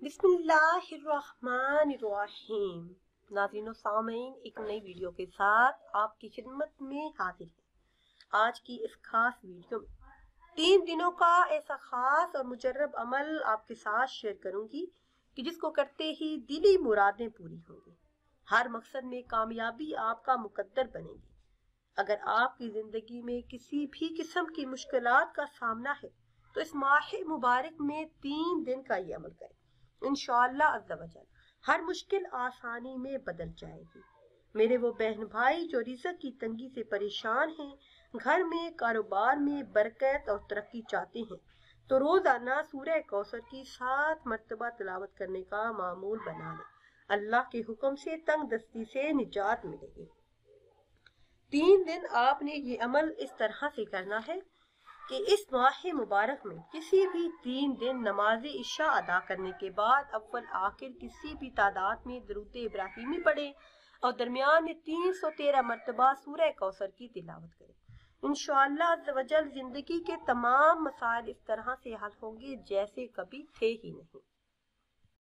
बिस्मिल्लाहिर्रहमानिर्रहीम। नाज़रीन व सामीन, एक नई वीडियो के साथ आपकी खिदमत में हाजिर है। आज की इस खास वीडियो में 3 दिनों का ऐसा खास और मुजर्रब अमल आपके साथ शेयर करूंगी कि जिसको करते ही दिली मुरादें पूरी होंगी, हर मकसद में कामयाबी आपका मुकद्दर बनेगी। अगर आपकी जिंदगी में किसी भी किस्म की मुश्किलात का सामना है तो इस माह मुबारक में 3 दिन का ये अमल करें। इंशाअल्लाह अज़्ज़ा वजल हर मुश्किल आसानी में बदल जाएगी। मेरे वो बहन भाई जो रिज़्क़ की तंगी से परेशान हैं, घर में कारोबार में बरकत और तरक्की चाहते हैं, तो रोजाना सूरह कौसर की 7 मरतबा तिलावत करने का मामूल बना लें। अल्लाह के हुक्म से तंग दस्ती से निजात मिलेगी। 3 दिन आपने ये अमल इस तरह से करना है कि इस माह मुबारक में किसी भी 3 दिन नमाज इशा अदा करने के बाद अव्वल आखिर किसी भी तादाद में दरूद इब्राहिमी पढ़े और दरमियान में 313 मरतबा सूरह कौसर की तिलावत करें। इंशाअल्लाह अज़्ज़ा वजल जिंदगी के तमाम मसाइल इस तरह से हल होंगे जैसे कभी थे ही नहीं।